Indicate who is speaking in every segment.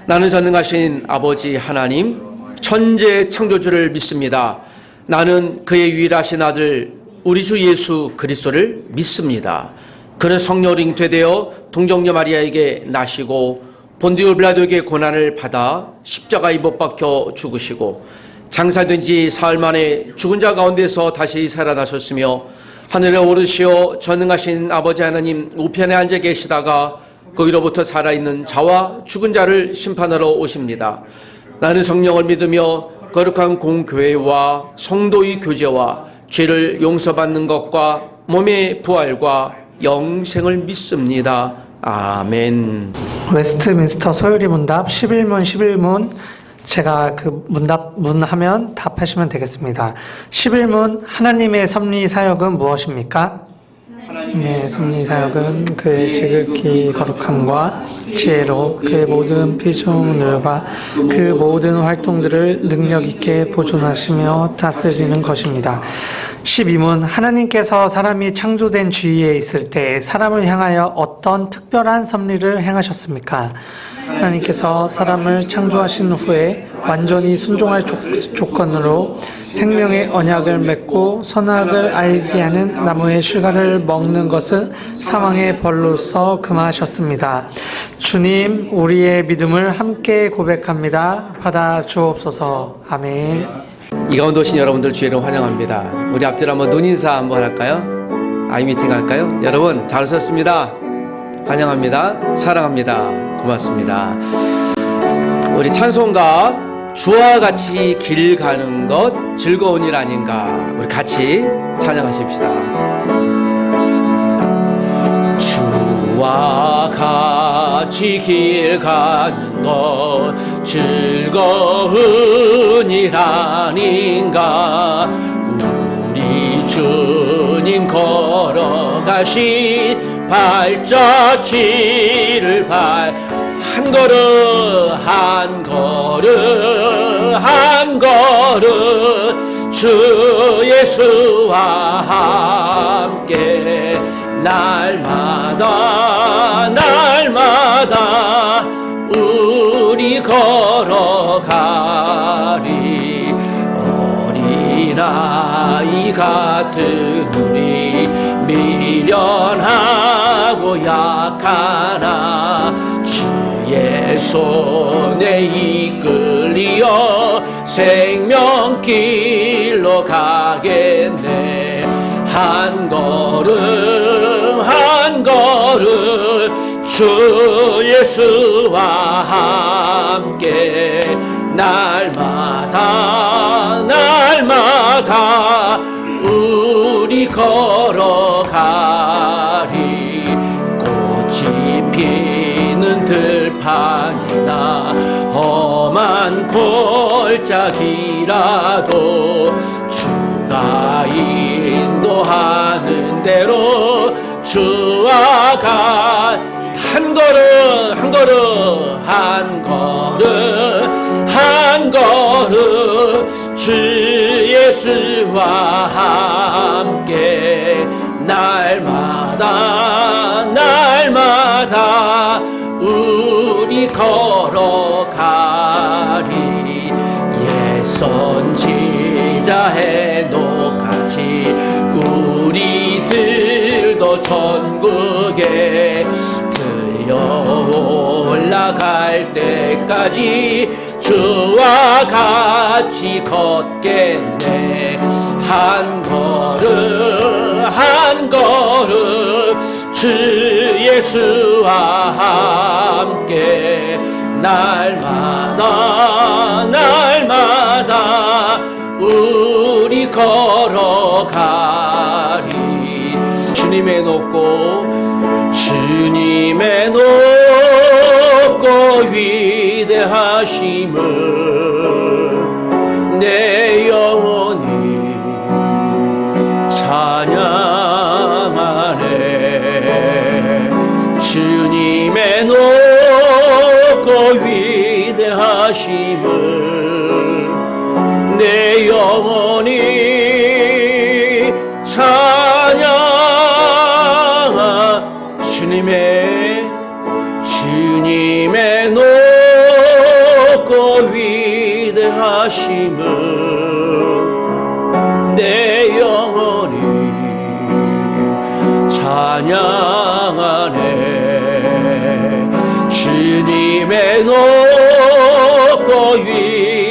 Speaker 1: 나는 전능하신 아버지 하나님, 천재 창조주를 믿습니다. 나는 그의 유일하신 아들 우리 주 예수 그리스도를 믿습니다. 그는 성령으로 잉태되어 동정녀 마리아에게 나시고 본디오 빌라도에게 고난을 받아 십자가에 못 박혀 죽으시고 장사된 지 사흘 만에 죽은 자 가운데서 다시 살아나셨으며 하늘에 오르시어 전능하신 아버지 하나님 우편에 앉아 계시다가 거기로부터 살아있는 자와 죽은 자를 심판하러 오십니다. 나는 성령을 믿으며 거룩한 공교회와 성도의 교제와 죄를 용서받는 것과 몸의 부활과 영생을 믿습니다. 아멘.
Speaker 2: 웨스트민스터 소요리 문답 11문 11문 제가 그 문하면 답하시면 되겠습니다. 11문 하나님의 섭리 사역은 무엇입니까? 하나님의 섭리 사역은 그의 지극히 거룩함과 지혜로 그의 모든 피조물과 그 모든 활동들을 능력 있게 보존하시며 다스리는 것입니다. 12문 하나님께서 사람이 창조된 주위에 있을 때 사람을 향하여 어떤 특별한 섭리를 행하셨습니까? 하나님께서 사람을 창조하신 후에 완전히 순종할 조건으로 생명의 언약을 맺고 선악을 알게 하는 나무의 실과를 먹는 것은 사망의 벌로서 금하셨습니다. 주님, 우리의 믿음을 함께 고백합니다. 받아 주옵소서. 아멘.
Speaker 1: 이 가운데 오신 여러분들 주의를 환영합니다. 우리 앞뒤로 한번 눈인사 한번 할까요? 아이미팅 할까요? 여러분 잘 오셨습니다. 환영합니다. 사랑합니다. 고맙습니다. 우리 찬송가 주와 같이 길 가는 것 즐거운 일 아닌가, 우리 같이 찬양하십시다. 주와 같이 길 가는 것 즐거운 일 아닌가, 우리 주님 걸어가신 발자취를 한 걸음 한 걸음 한 걸음 주 예수와 함께 날마다 날마다 우리 걸어가리. 어린아이 같은 우리 미련하고 약하나 주의 손에 이끌리어 생명길로 가겠네. 한 걸음 한 걸음 주 예수와 함께 날마다 날마다 우리 걸어가리. 꽃이 피는 들판이나 험한 골짜기라도 주가 인도하는 대로 주와 한 걸음 한 걸음 한 걸음 한 걸음 주 예수와 함께 날마다 날마다 우리 걸어가리. 옛 선지자 해녹같이 우리들도 천국에 올라갈 때까지 주와 같이 걷겠네. 한 걸음 한 걸음 주 예수와 함께 날마다 날마다 우리 걸어가리. 주님의 높고 주님의 높고 위대하심을 내 영혼이 찬양하네. 주님의 높고 위대하심을 내 영혼이 찬양하. 주님의 높고 하심을 내 영혼이 찬양하네. 주님의 높고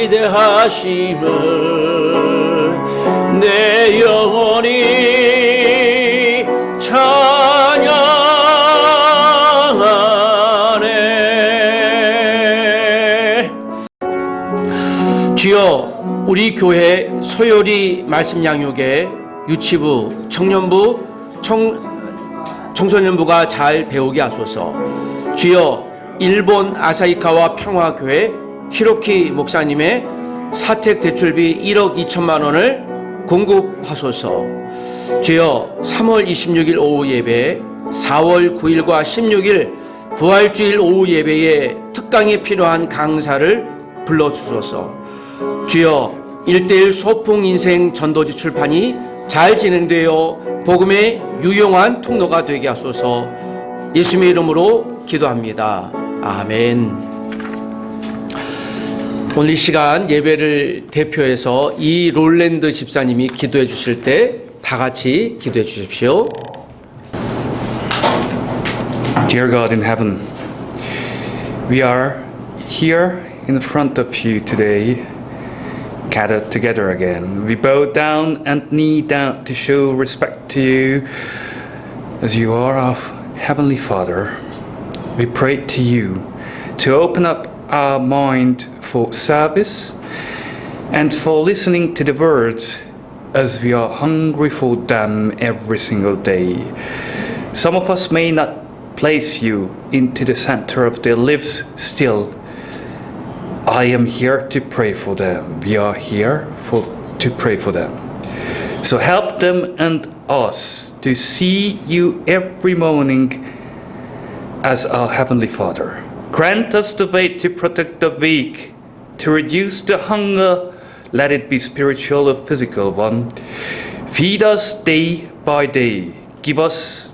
Speaker 1: 위대하심을 내 영혼이 찬양하네. 주여, 우리 교회 소요리 말씀 양육에 유치부, 청년부, 청소년부가 잘 배우게 하소서. 주여, 일본 아사히카와 평화교회 히로키 목사님의 사택 대출비 1억 2천만 원을 공급하소서. 주여, 3월 26일 오후 예배, 4월 9일과 16일 부활주일 오후 예배에 특강이 필요한 강사를 불러주소서. 주여, 1:1 소풍 인생 전도지 출판이 잘 진행되어 복음의 유용한 통로가 되게 하소서. 예수님의 이름으로 기도합니다. 아멘. 오늘 이 시간 예배를 대표해서 이 롤랜드 집사님이 기도해 주실 때 다 같이 기도해 주십시오.
Speaker 3: Dear God in heaven, we are here in front of you today, gathered together again. We bow down and knee down to show respect to you as you are our Heavenly Father. We pray to you to open up our mind for service and for listening to the words as we are hungry for them every single day. Some of us may not place you into the center of their lives still. I am here to pray for them. We are here to pray for them. So help them and us to see you every morning as our Heavenly Father. Grant us the way to protect the weak, to reduce the hunger, let it be spiritual or physical one. Feed us day by day. Give us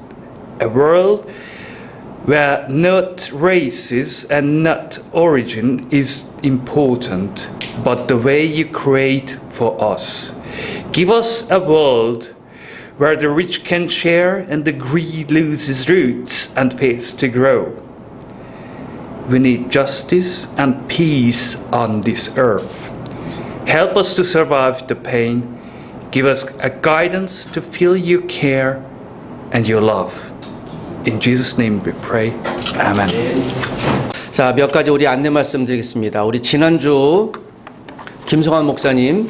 Speaker 3: a world where not races and not origin is important, but the way you create for us. Give us a world where the rich can share and the greed loses roots and fails to grow. We need justice and peace on this earth. Help us to survive the pain. Give us a guidance to feel your care and your love. In Jesus' name we pray. Amen.
Speaker 1: 자, 몇 가지 우리 안내 말씀드리겠습니다. 우리 지난주 김성환 목사님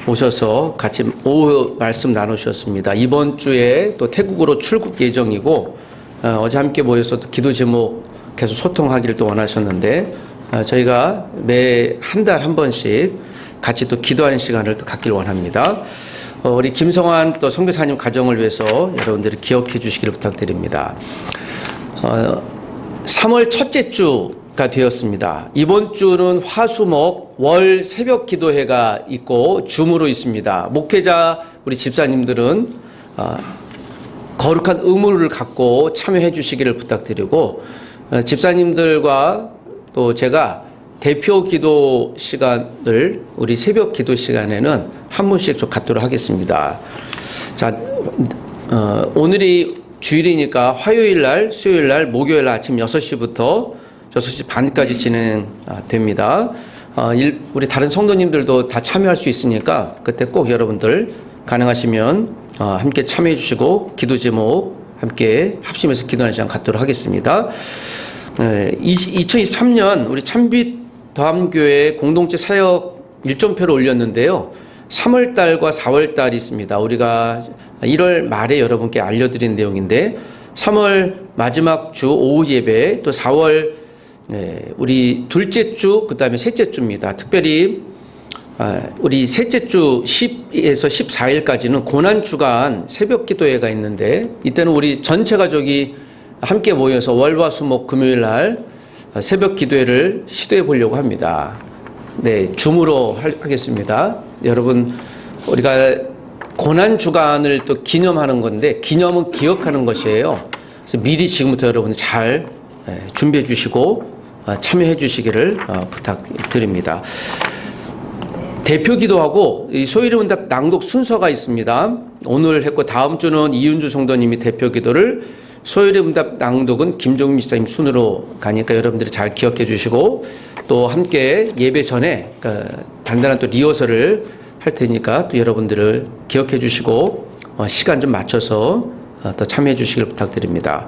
Speaker 1: 오셔서 같이 오후 말씀 나누셨습니다. 이번 주에 또 태국으로 출국 예정이고 어제 함께 모여서 또 기도 제목 계속 소통하기를 또 원하셨는데 저희가 매 한 달 한 번씩 같이 또 기도하는 시간을 또 갖기를 원합니다. 우리 김성환 또 선교사님 가정을 위해서 여러분들이 기억해 주시기를 부탁드립니다. 3월 첫째 주가 되었습니다. 이번 주는 화수목 월 새벽 기도회가 있고 줌으로 있습니다. 목회자 우리 집사님들은 거룩한 의무를 갖고 참여해 주시기를 부탁드리고 집사님들과 또 제가 대표 기도 시간을 우리 새벽 기도 시간에는 한 분씩 좀 갖도록 하겠습니다. 자, 오늘이 주일이니까 화요일 날, 수요일 날, 목요일 날 아침 6시부터 6시 반까지 진행됩니다. 우리 다른 성도님들도 다 참여할 수 있으니까 그때 꼭 여러분들 가능하시면 함께 참여해 주시고 기도 제목 함께 합심해서 기도하는 시간 갖도록 하겠습니다. 2023년 우리 참빛 더함교회 공동체 사역 일정표를 올렸는데요. 3월달과 4월달이 있습니다. 우리가 1월 말에 여러분께 알려드린 내용인데 3월 마지막 주 오후 예배 또 4월 우리 둘째 주 그다음에 셋째 주입니다. 특별히 우리 셋째 주 10에서 14일까지는 고난주간 새벽 기도회가 있는데 이때는 우리 전체 가족이 함께 모여서 월화수목 금요일 날 새벽 기도회를 시도해 보려고 합니다. 네, 줌으로 하겠습니다. 여러분, 우리가 고난주간을 또 기념하는 건데 기념은 기억하는 것이에요. 그래서 미리 지금부터 여러분 잘 준비해 주시고 참여해 주시기를 부탁드립니다. 대표 기도하고 이 소위문답 낭독 순서가 있습니다. 오늘 했고 다음 주는 이윤주 성도님이 대표 기도를, 소위문답 낭독은 김종민 목사님 순으로 가니까 여러분들이 잘 기억해 주시고, 또 함께 예배 전에 단단한 또 리허설을 할 테니까 또 여러분들을 기억해 주시고 시간 좀 맞춰서 더 참여해 주시길 부탁드립니다.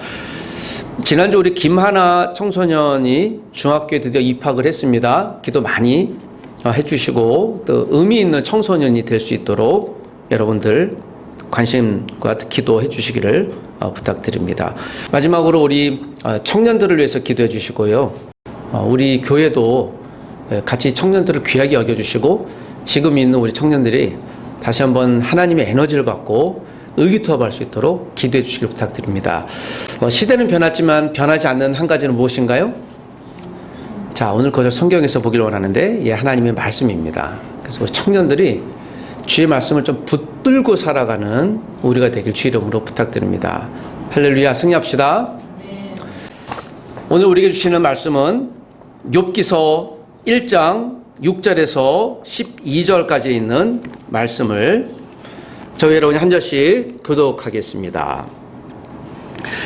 Speaker 1: 지난주 우리 김하나 청소년이 중학교에 드디어 입학을 했습니다. 기도 많이 해주시고 또 의미 있는 청소년이 될 수 있도록 여러분들 관심과 기도해 주시기를 부탁드립니다. 마지막으로 우리 청년들을 위해서 기도해 주시고요. 우리 교회도 같이 청년들을 귀하게 여겨주시고 지금 있는 우리 청년들이 다시 한번 하나님의 에너지를 받고 의기투합할 수 있도록 기도해 주시길 부탁드립니다. 시대는 변했지만 변하지 않는 한 가지는 무엇인가요? 자, 오늘 그것을 성경에서 보길 원하는데 하나님의 말씀입니다. 그래서 우리 청년들이 주의 말씀을 좀 붙들고 살아가는 우리가 되길 주 이름으로 부탁드립니다. 할렐루야, 승리합시다. 오늘 우리에게 주시는 말씀은 욥기서 1장 6절에서 12절까지 있는 말씀을 저희 여러분이 한 절씩 교독하겠습니다.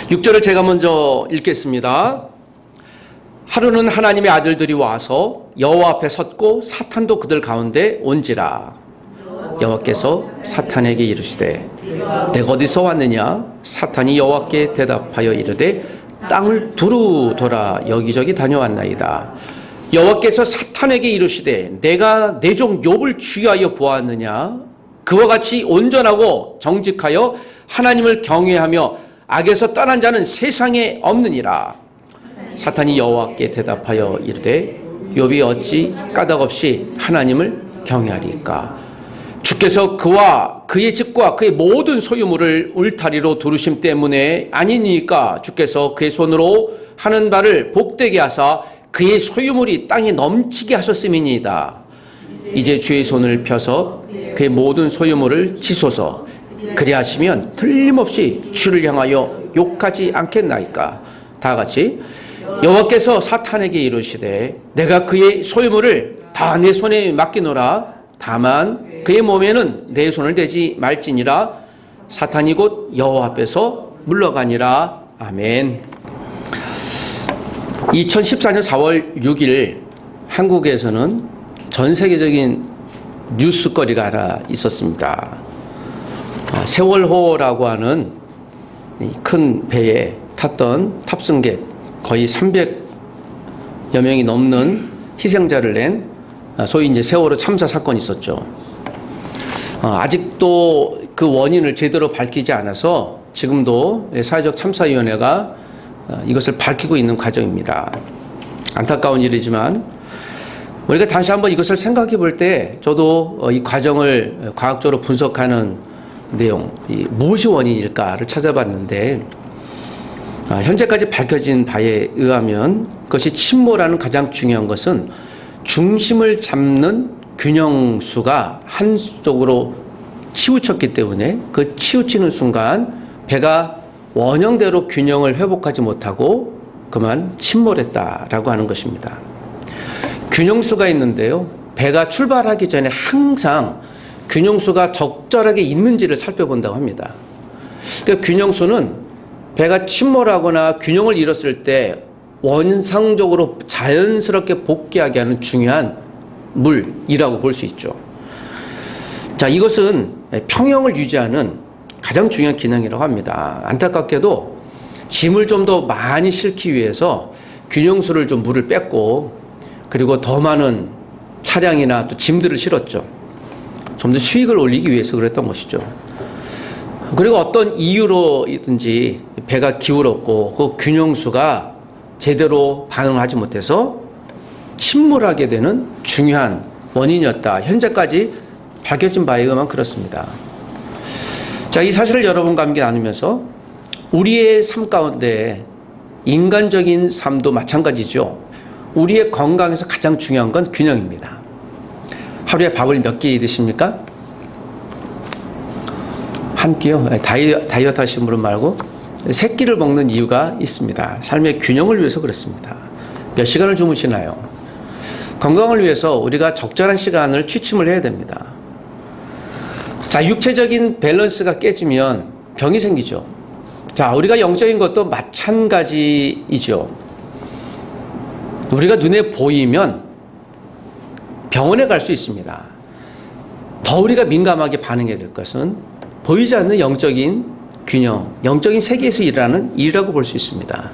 Speaker 1: 6절을 제가 먼저 읽겠습니다. 하루는 하나님의 아들들이 와서 여호와 앞에 섰고 사탄도 그들 가운데 온지라. 여호와께서 사탄에게 이르시되 내가 어디서 왔느냐? 사탄이 여호와께 대답하여 이르되 땅을 두루 돌아 여기저기 다녀왔나이다. 여호와께서 사탄에게 이르시되 내가 내 종 욥을 주의하여 보았느냐? 그와 같이 온전하고 정직하여 하나님을 경외하며 악에서 떠난 자는 세상에 없느니라. 사탄이 여호와께 대답하여 이르되 욥이 어찌 까닭없이 하나님을 경외하리까? 주께서 그와 그의 집과 그의 모든 소유물을 울타리로 두르심 때문에 아니니까 주께서 그의 손으로 하는 바를 복되게 하사 그의 소유물이 땅에 넘치게 하셨음이니이다. 이제 주의 손을 펴서 그의 모든 소유물을 치소서. 그리하시면 틀림없이 주를 향하여 욕하지 않겠나이까? 다 같이 여호와께서 사탄에게 이르시되 내가 그의 소유물을 다 내 손에 맡기노라. 다만 그의 몸에는 내 손을 대지 말지니라. 사탄이 곧 여호와 앞에서 물러가니라. 아멘. 2014년 4월 6일 한국에서는 전 세계적인 뉴스거리가 하나 있었습니다. 세월호라고 하는 큰 배에 탔던 탑승객 거의 300여 명이 넘는 희생자를 낸 소위 이제 세월호 참사 사건이 있었죠. 아직도 그 원인을 제대로 밝히지 않아서 지금도 사회적 참사위원회가 이것을 밝히고 있는 과정입니다. 안타까운 일이지만 우리가 다시 한번 이것을 생각해 볼 때 저도 이 과정을 과학적으로 분석하는 내용, 무엇이 원인일까를 찾아봤는데 현재까지 밝혀진 바에 의하면 그것이 침몰하는 가장 중요한 것은 중심을 잡는 균형수가 한쪽으로 치우쳤기 때문에 그 치우치는 순간 배가 원형대로 균형을 회복하지 못하고 그만 침몰했다라고 하는 것입니다. 균형수가 있는데요. 배가 출발하기 전에 항상 균형수가 적절하게 있는지를 살펴본다고 합니다. 그러니까 균형수는 배가 침몰하거나 균형을 잃었을 때 원상적으로 자연스럽게 복귀하게 하는 중요한 물이라고 볼 수 있죠. 자, 이것은 평형을 유지하는 가장 중요한 기능이라고 합니다. 안타깝게도 짐을 좀 더 많이 싣기 위해서 균형수를 좀 물을 뺐고 그리고 더 많은 차량이나 또 짐들을 실었죠. 좀 더 수익을 올리기 위해서 그랬던 것이죠. 그리고 어떤 이유로든지 배가 기울었고 그 균형수가 제대로 반응을 하지 못해서 침몰하게 되는 중요한 원인이었다. 현재까지 밝혀진 바에 의하면 그렇습니다. 자, 이 사실을 여러분과 함께 나누면서 우리의 삶 가운데 인간적인 삶도 마찬가지죠. 우리의 건강에서 가장 중요한 건 균형입니다. 하루에 밥을 몇 끼 드십니까? 한 끼요? 다이어트 하시는 분은 말고 세 끼를 먹는 이유가 있습니다. 삶의 균형을 위해서 그렇습니다. 몇 시간을 주무시나요? 건강을 위해서 우리가 적절한 시간을 취침을 해야 됩니다. 자, 육체적인 밸런스가 깨지면 병이 생기죠. 자, 우리가 영적인 것도 마찬가지이죠. 우리가 눈에 보이면 병원에 갈 수 있습니다. 더 우리가 민감하게 반응해야 될 것은 보이지 않는 영적인 균형, 영적인 세계에서 일어나는 일이라고 볼 수 있습니다.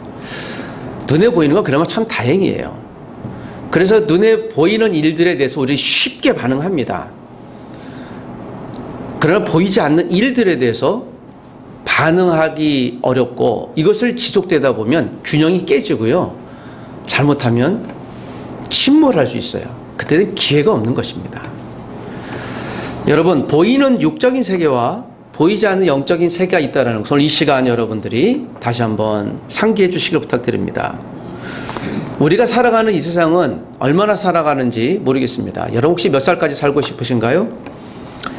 Speaker 1: 눈에 보이는 건 그나마 참 다행이에요. 그래서 눈에 보이는 일들에 대해서 우리 쉽게 반응합니다. 그러나 보이지 않는 일들에 대해서 반응하기 어렵고 이것을 지속되다 보면 균형이 깨지고요. 잘못하면 침몰할 수 있어요. 그때는 기회가 없는 것입니다. 여러분, 보이는 육적인 세계와 보이지 않는 영적인 세계가 있다는 것을 이 시간 여러분들이 다시 한번 상기해 주시길 부탁드립니다. 우리가 살아가는 이 세상은 얼마나 살아가는지 모르겠습니다. 여러분 혹시 몇 살까지 살고 싶으신가요?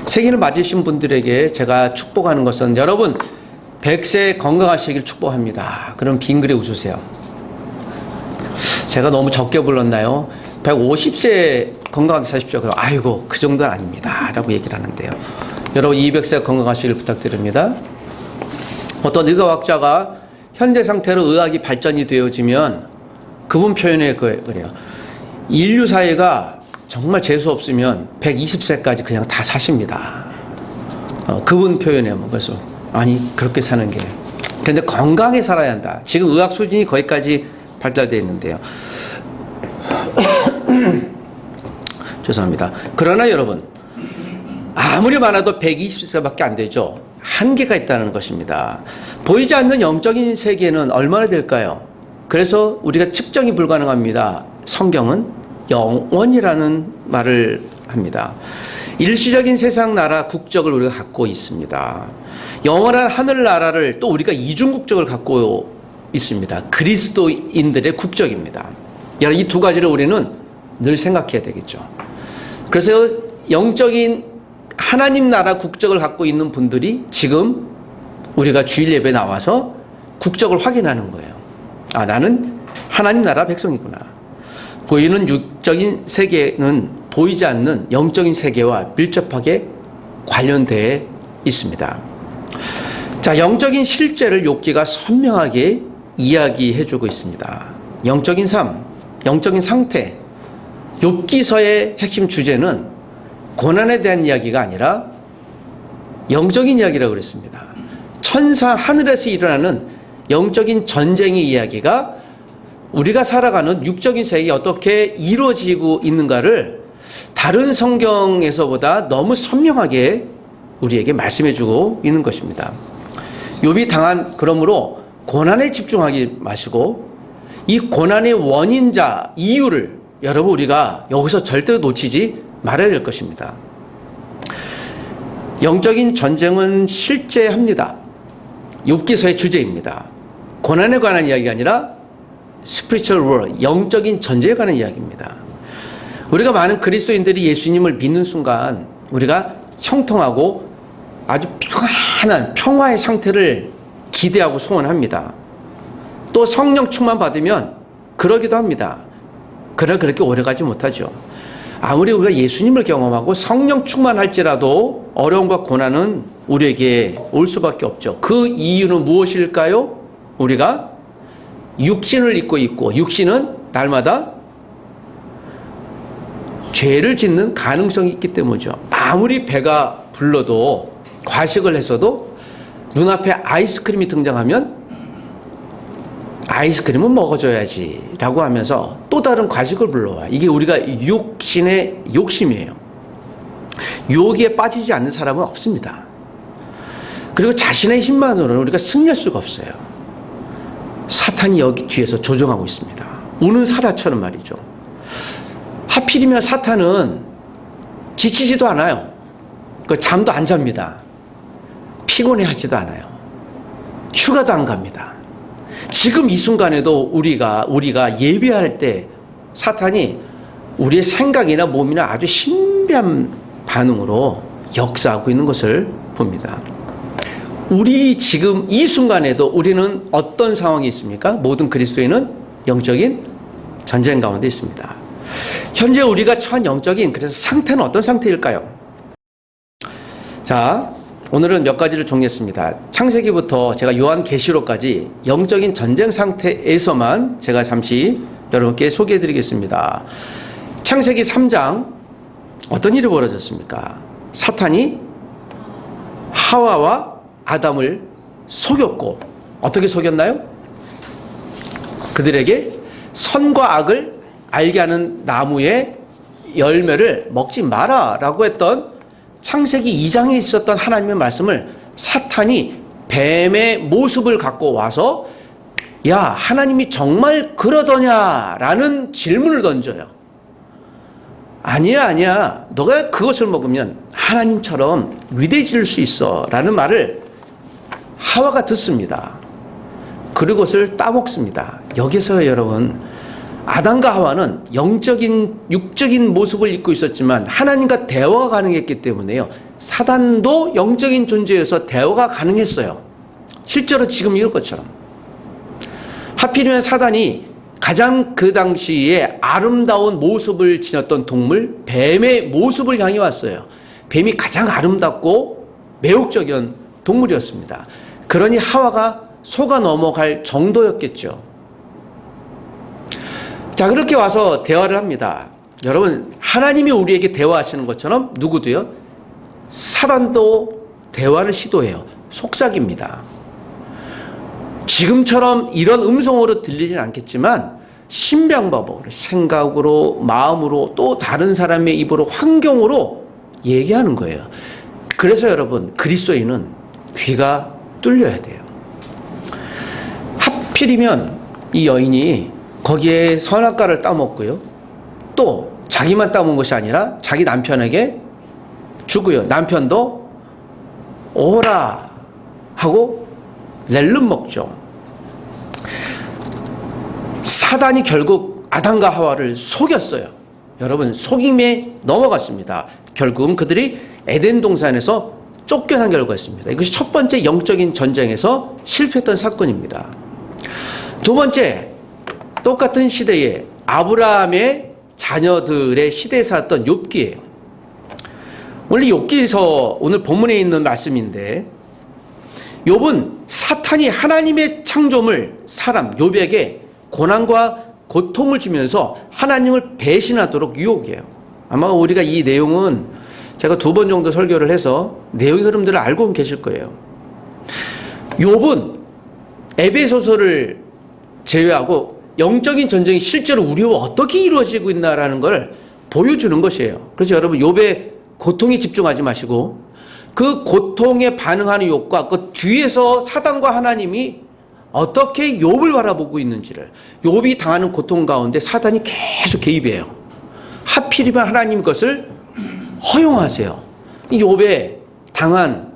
Speaker 1: 생일을 맞으신 분들에게 제가 축복하는 것은 여러분 100세 건강하시길 축복합니다. 그럼 빙그레 웃으세요. 제가 너무 적게 불렀나요? 150세 건강하게 사십시오. 그럼 아이고 그 정도는 아닙니다 라고 얘기를 하는데요. 여러분 200세 건강하시길 부탁드립니다. 어떤 의과학자가 현대 상태로 의학이 발전이 되어지면 그분 표현에 그래요. 인류 사회가 정말 재수 없으면 120세까지 그냥 다 사십니다. 그분 표현에 뭐 그래서 아니 그렇게 사는 게 그런데 건강에 살아야 한다. 지금 의학 수준이 거기까지 발달되어 있는데요. 죄송합니다. 그러나 여러분 아무리 많아도 120세밖에 안 되죠. 한계가 있다는 것입니다. 보이지 않는 영적인 세계는 얼마나 될까요? 그래서 우리가 측정이 불가능합니다. 성경은 영원이라는 말을 합니다. 일시적인 세상 나라 국적을 우리가 갖고 있습니다. 영원한 하늘나라를 또 우리가 이중국적을 갖고 있습니다. 그리스도인들의 국적입니다. 이 두 가지를 우리는 늘 생각해야 되겠죠. 그래서 영적인 하나님 나라 국적을 갖고 있는 분들이 지금 우리가 주일 예배에 나와서 국적을 확인하는 거예요. 아, 나는 하나님 나라 백성이구나. 보이는 육적인 세계는 보이지 않는 영적인 세계와 밀접하게 관련되어 있습니다. 자, 영적인 실제를 욥기가 선명하게 이야기해주고 있습니다. 영적인 삶, 영적인 상태. 욥기서의 핵심 주제는 고난에 대한 이야기가 아니라 영적인 이야기라고 그랬습니다. 천사 하늘에서 일어나는 영적인 전쟁의 이야기가 우리가 살아가는 육적인 세계에 어떻게 이루어지고 있는가를 다른 성경에서보다 너무 선명하게 우리에게 말씀해주고 있는 것입니다. 욥이 당한 그러므로 고난에 집중하지 마시고 이 고난의 원인자 이유를 여러분 우리가 여기서 절대로 놓치지 말아야 될 것입니다. 영적인 전쟁은 실제합니다. 욥기서의 주제입니다. 고난에 관한 이야기가 아니라 spiritual war, 영적인 전쟁에 관한 이야기입니다. 우리가 많은 그리스도인들이 예수님을 믿는 순간 우리가 형통하고 아주 평안한 평화의 상태를 기대하고 소원합니다. 또 성령 충만 받으면 그러기도 합니다. 그러나 그렇게 오래가지 못하죠. 아무리 우리가 예수님을 경험하고 성령 충만할지라도 어려움과 고난은 우리에게 올 수밖에 없죠. 그 이유는 무엇일까요? 우리가 육신을 입고 있고 육신은 날마다 죄를 짓는 가능성이 있기 때문이죠. 아무리 배가 불러도 과식을 했어도 눈앞에 아이스크림이 등장하면 아이스크림은 먹어줘야지 라고 하면서 또 다른 과식을 불러와요. 이게 우리가 육신의 욕심이에요. 유혹에 빠지지 않는 사람은 없습니다. 그리고 자신의 힘만으로는 우리가 승리할 수가 없어요. 사탄이 여기 뒤에서 조종하고 있습니다. 우는 사자처럼 말이죠. 하필이면 사탄은 지치지도 않아요. 잠도 안 잡니다. 피곤해하지도 않아요. 휴가도 안 갑니다. 지금 이 순간에도 우리가 예배할 때 사탄이 우리의 생각이나 몸이나 아주 신비한 반응으로 역사하고 있는 것을 봅니다. 우리 지금 이 순간에도 우리는 어떤 상황이 있습니까? 모든 그리스도인은 영적인 전쟁 가운데 있습니다. 현재 우리가 처한 영적인 그래서 상태는 어떤 상태일까요? 자, 오늘은 몇 가지를 정리했습니다. 창세기부터 제가 요한계시록까지 영적인 전쟁 상태에서만 제가 잠시 여러분께 소개해 드리겠습니다. 창세기 3장 어떤 일이 벌어졌습니까? 사탄이 하와와 아담을 속였고 어떻게 속였나요? 그들에게 선과 악을 알게 하는 나무의 열매를 먹지 마라 라고 했던 창세기 2장에 있었던 하나님의 말씀을 사탄이 뱀의 모습을 갖고 와서 야, 하나님이 정말 그러더냐 라는 질문을 던져요. 아니야 너가 그것을 먹으면 하나님처럼 위대해질 수 있어 라는 말을 하와가 듣습니다. 그리고 그것을 따먹습니다. 여기서 여러분, 아담과 하와는 영적인 육적인 모습을 입고 있었지만 하나님과 대화가 가능했기 때문에요, 사단도 영적인 존재여서 대화가 가능했어요. 실제로 지금 이럴 것처럼. 하필이면 사단이 가장 그 당시에 아름다운 모습을 지녔던 동물 뱀의 모습을 향해 왔어요. 뱀이 가장 아름답고 매혹적인 동물이었습니다. 그러니 하와가 속아 넘어갈 정도였겠죠. 자, 그렇게 와서 대화를 합니다. 여러분, 하나님이 우리에게 대화하시는 것처럼 누구도요? 사단도 대화를 시도해요. 속삭입니다. 지금처럼 이런 음성으로 들리진 않겠지만 신병법으로, 생각으로, 마음으로, 또 다른 사람의 입으로, 환경으로 얘기하는 거예요. 그래서 여러분, 그리스도인은 귀가 뚫려야 돼요. 하필이면 이 여인이 거기에 선악과를 따먹고요, 또 자기만 따먹은 것이 아니라 자기 남편에게 주고요, 남편도 오라 하고 낼름 먹죠. 사단이 결국 아담과 하와를 속였어요. 여러분, 속임에 넘어갔습니다. 결국은 그들이 에덴 동산에서 쫓겨난 결과였습니다. 이것이 첫 번째 영적인 전쟁에서 실패했던 사건입니다. 두 번째, 똑같은 시대에 아브라함의 자녀들의 시대에 살았던 욥기예요. 원래 욥기에서 오늘 본문에 있는 말씀인데, 욥은 사탄이 하나님의 창조물 사람 욥에게 고난과 고통을 주면서 하나님을 배신하도록 유혹해요. 아마 우리가 이 내용은 제가 2번 정도 설교를 해서 내용의 흐름들을 알고 계실 거예요. 욥은 에베소서를 제외하고 영적인 전쟁이 실제로 우리와 어떻게 이루어지고 있나라는 걸 보여주는 것이에요. 그래서 여러분, 욥의 고통에 집중하지 마시고 그 고통에 반응하는 욥과 그 뒤에서 사단과 하나님이 어떻게 욥을 바라보고 있는지를, 욥이 당하는 고통 가운데 사단이 계속 개입해요. 하필이면 하나님 것을 허용하세요. 이 욥에 당한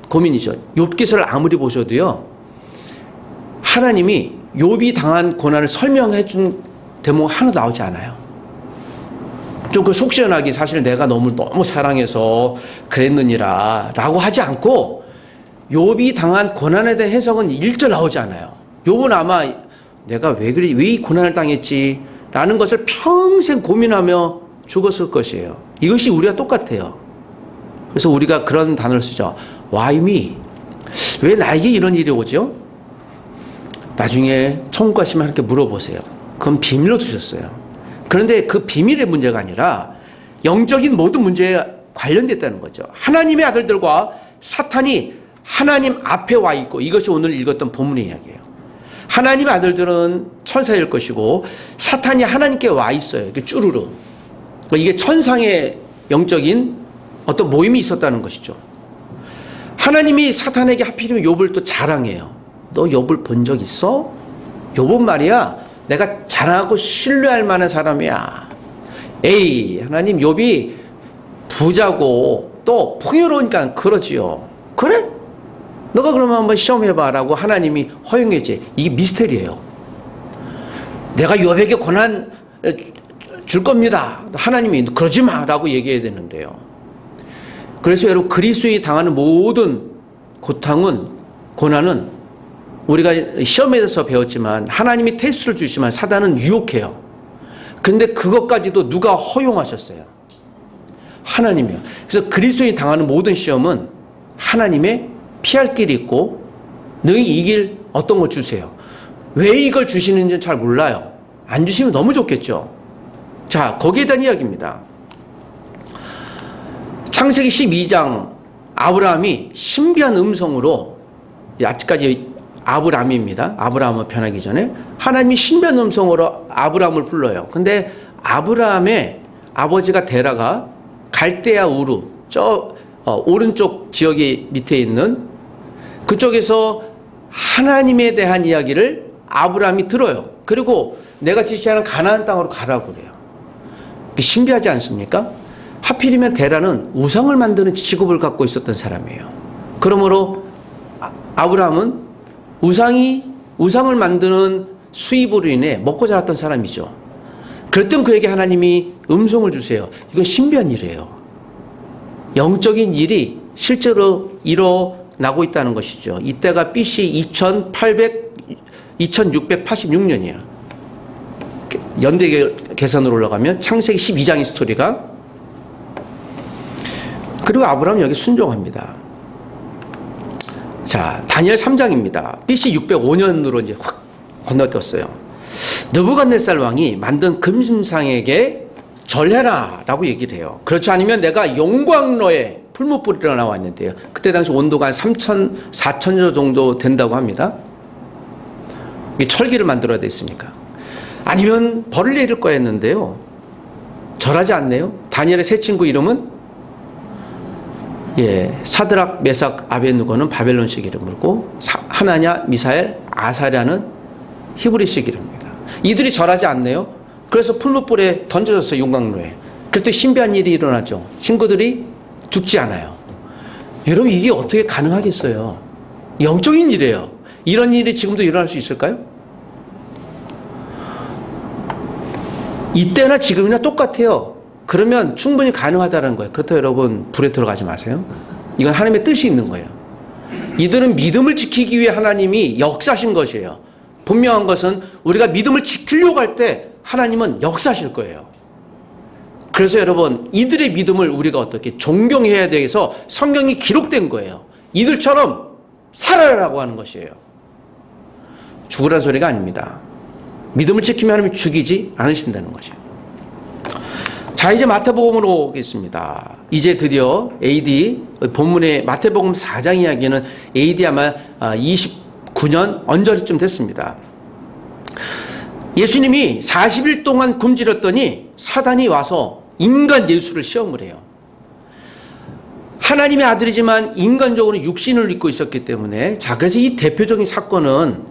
Speaker 1: 고민이죠. 욥기서를 아무리 보셔도요, 하나님이 욥이 당한 고난을 설명해 준 대목 하나도 나오지 않아요. 좀 그 속 시원하게 사실 내가 너무 사랑해서 그랬느니라 라고 하지 않고, 욥이 당한 고난에 대한 해석은 1절 나오지 않아요. 욥은 아마 내가 왜 이 고난을 당했지 라는 것을 평생 고민하며 죽었을 것이에요. 이것이 우리가 똑같아요. 그래서 우리가 그런 단어를 쓰죠. Why me? 왜 나에게 이런 일이 오죠? 나중에 천국 가시면 이렇게 물어보세요. 그건 비밀로 두셨어요. 그런데 그 비밀의 문제가 아니라 영적인 모든 문제에 관련됐다는 거죠. 하나님의 아들들과 사탄이 하나님 앞에 와 있고, 이것이 오늘 읽었던 본문의 이야기예요. 하나님의 아들들은 천사일 것이고 사탄이 하나님께 와 있어요. 이렇게 쭈루루. 이게 천상의 영적인 어떤 모임이 있었다는 것이죠. 하나님이 사탄에게 하필이면 욥을 또 자랑해요. 너 욥을 본 적 있어? 욥은 말이야, 내가 자랑하고 신뢰할 만한 사람이야. 에이, 하나님, 욥이 부자고 또 풍요로우니까 그러지요. 그래? 너가 그러면 한번 시험해봐 라고 하나님이 허용했지. 이게 미스테리예요. 내가 욥에게 고난 줄 겁니다. 하나님이 그러지 마 라고 얘기해야 되는데요. 그래서 여러분, 그리스도인이 당하는 모든 고난은 우리가 시험에서 배웠지만 하나님이 테스트를 주시면 사단은 유혹해요. 그런데 그것까지도 누가 허용하셨어요? 하나님이요. 그래서 그리스도인이 당하는 모든 시험은 하나님의 피할 길이 있고 너희 이길 어떤 거 주세요. 왜 이걸 주시는지는 잘 몰라요. 안 주시면 너무 좋겠죠. 자, 거기에 대한 이야기입니다. 창세기 12장 아브라함이 신비한 음성으로, 아직까지 아브라함입니다. 아브라함은 변하기 전에 하나님이 신비한 음성으로 아브라함을 불러요. 근데 아브라함의 아버지가 데라가 갈대아 우르, 오른쪽 지역이 밑에 있는 그쪽에서 하나님에 대한 이야기를 아브라함이 들어요. 그리고 내가 지시하는 가나안 땅으로 가라고 그래요. 신비하지 않습니까? 하필이면 데라는 우상을 만드는 직업을 갖고 있었던 사람이에요. 그러므로 아브라함은 우상을 만드는 수입으로 인해 먹고 자랐던 사람이죠. 그럴 땐 그에게 하나님이 음성을 주세요. 이건 신비한 일이에요. 영적인 일이 실제로 일어나고 있다는 것이죠. 이때가 BC 2686년이에요. 연대 계산으로 올라가면 창세기 12장의 스토리가. 그리고 아브라함은 여기 순종합니다. 자, 다니엘 3장입니다. BC 605년으로 이제 확 건너뛰었어요. 느부갓네살 왕이 만든 금신상에게 절해라 라고 얘기를 해요. 그렇지 않으면 내가 용광로에 풀무 뿌리러 나왔는데요. 그때 당시 온도가 한 4,000도 정도 된다고 합니다. 철기를 만들어야 됐으니까. 아니면 벌을 내릴 거였는데요. 절하지 않네요. 다니엘의 세 친구 이름은 사드락, 메삭, 아벳느고는 바벨론식 이름이고 하나냐, 미사엘, 아사랴는 히브리식 이름입니다. 이들이 절하지 않네요. 그래서 풀무불에 던져졌어요. 용광로에. 그랬더니 신비한 일이 일어나죠. 친구들이 죽지 않아요. 여러분, 이게 어떻게 가능하겠어요? 영적인 일이에요. 이런 일이 지금도 일어날 수 있을까요? 이때나 지금이나 똑같아요. 그러면 충분히 가능하다는 거예요. 그렇다고 여러분 불에 들어가지 마세요. 이건 하나님의 뜻이 있는 거예요. 이들은 믿음을 지키기 위해 하나님이 역사하신 것이에요. 분명한 것은 우리가 믿음을 지키려고 할 때 하나님은 역사하실 거예요. 그래서 여러분, 이들의 믿음을 우리가 어떻게 존경해야 돼서 성경이 기록된 거예요. 이들처럼 살아라라고 하는 것이에요. 죽으라는 소리가 아닙니다. 믿음을 지키면 하나님이 죽이지 않으신다는 거죠. 자, 이제 마태복음으로 오겠습니다. 이제 드디어 AD, 본문의 마태복음 4장 이야기는 AD 아마 29년 언저리쯤 됐습니다. 예수님이 40일 동안 굶주렸더니 사단이 와서 인간 예수를 시험을 해요. 하나님의 아들이지만 인간적으로 육신을 입고 있었기 때문에, 자, 그래서 이 대표적인 사건은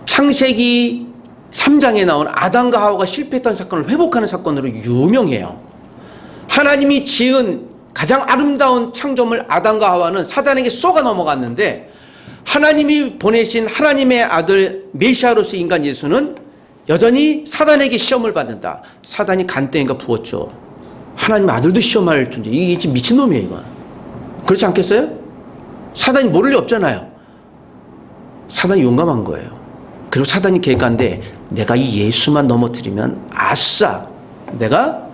Speaker 1: 창세기 3장에 나온 아담과 하와가 실패했던 사건을 회복하는 사건으로 유명해요. 하나님이 지은 가장 아름다운 창조물 아담과 하와는 사단에게 쏘가 넘어갔는데, 하나님이 보내신 하나님의 아들 메시아로서 인간 예수는 여전히 사단에게 시험을 받는다. 사단이 간땡이가 부었죠. 하나님의 아들도 시험할 존재. 이게 지금 미친놈이에요, 이건. 그렇지 않겠어요? 사단이 모를 리 없잖아요. 사단이 용감한 거예요. 그리고 사단이 계획한데, 내가 이 예수만 넘어뜨리면 아싸, 내가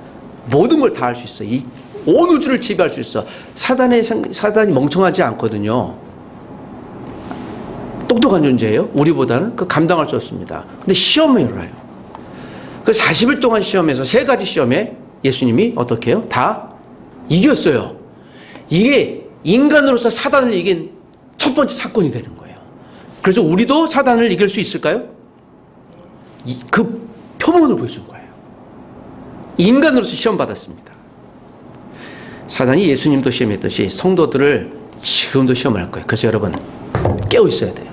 Speaker 1: 모든 걸 다 할 수 있어. 이 온 우주를 지배할 수 있어. 사단이 멍청하지 않거든요. 똑똑한 존재예요. 우리보다는 그 감당할 수 없습니다. 근데 시험을 열어요. 그 40일 동안 시험에서 3가지 시험에 예수님이 어떻게 해요? 다 이겼어요. 이게 인간으로서 사단을 이긴 첫 번째 사건이 되는 거예요. 그래서 우리도 사단을 이길 수 있을까요? 그 표본을 보여준 거예요. 인간으로서 시험 받았습니다. 사단이 예수님도 시험했듯이 성도들을 지금도 시험할 거예요. 그래서 여러분 깨어 있어야 돼요.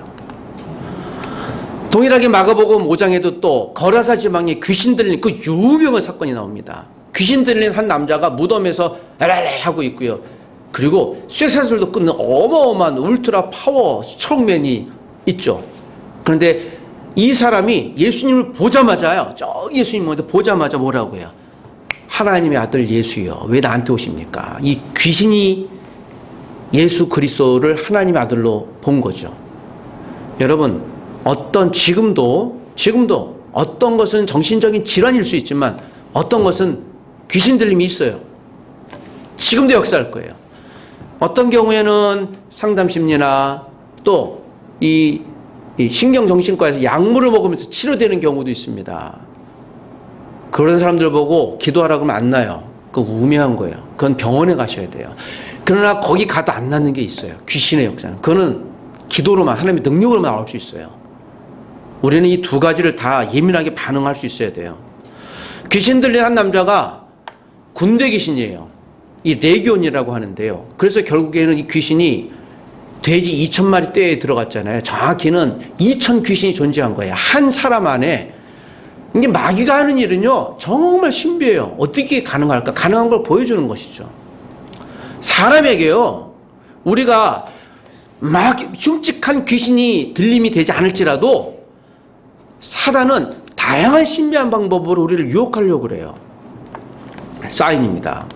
Speaker 1: 동일하게 마가복음 5장에도 또 거라사 지방에 귀신 들린 그 유명한 사건이 나옵니다. 귀신 들린 한 남자가 무덤에서 에랄레 하고 있고요. 그리고 쇠사슬도 끊는 어마어마한 울트라 파워 스트롱맨이 있죠. 그런데 이 사람이 예수님을 보자마자요, 저기 예수님 보자마자 뭐라고 해요? 하나님의 아들 예수여, 왜 나한테 오십니까? 이 귀신이 예수 그리스도를 하나님의 아들로 본 거죠. 여러분, 지금도 어떤 것은 정신적인 질환일 수 있지만 어떤 것은 귀신 들림이 있어요. 지금도 역사할 거예요. 어떤 경우에는 상담심리나 또 이 신경정신과에서 약물을 먹으면서 치료되는 경우도 있습니다. 그런 사람들 보고 기도하라고 하면 안 나요. 그거 우매한 거예요. 그건 병원에 가셔야 돼요. 그러나 거기 가도 안 낫는 게 있어요. 귀신의 역사는. 그거는 기도로만, 하나님의 능력으로만 나올 수 있어요. 우리는 이 두 가지를 다 예민하게 반응할 수 있어야 돼요. 귀신 들린 한 남자가 군대 귀신이에요. 이 레기온이라고 하는데요. 그래서 결국에는 이 귀신이 돼지 2,000마리 떼에 들어갔잖아요. 정확히는 2,000 귀신이 존재한 거예요. 한 사람 안에. 이게 마귀가 하는 일은요, 정말 신비해요. 어떻게 가능할까? 가능한 걸 보여주는 것이죠. 사람에게요, 우리가 막 흉측한 귀신이 들림이 되지 않을지라도 사단은 다양한 신비한 방법으로 우리를 유혹하려고 그래요. 사인입니다.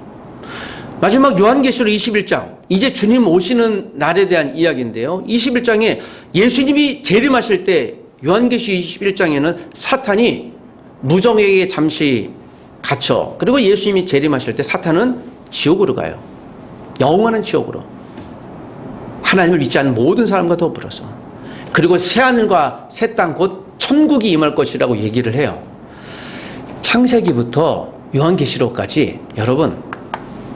Speaker 1: 마지막 요한계시록 21장, 이제 주님 오시는 날에 대한 이야기인데요. 21장에 예수님이 재림하실 때 요한계시록 21장에는 사탄이 무정에게 잠시 갇혀, 그리고 예수님이 재림하실 때 사탄은 지옥으로 가요. 영원한 지옥으로. 하나님을 믿지 않는 모든 사람과 더불어서. 그리고 새하늘과 새 땅 곧 천국이 임할 것이라고 얘기를 해요. 창세기부터 요한계시록까지 여러분,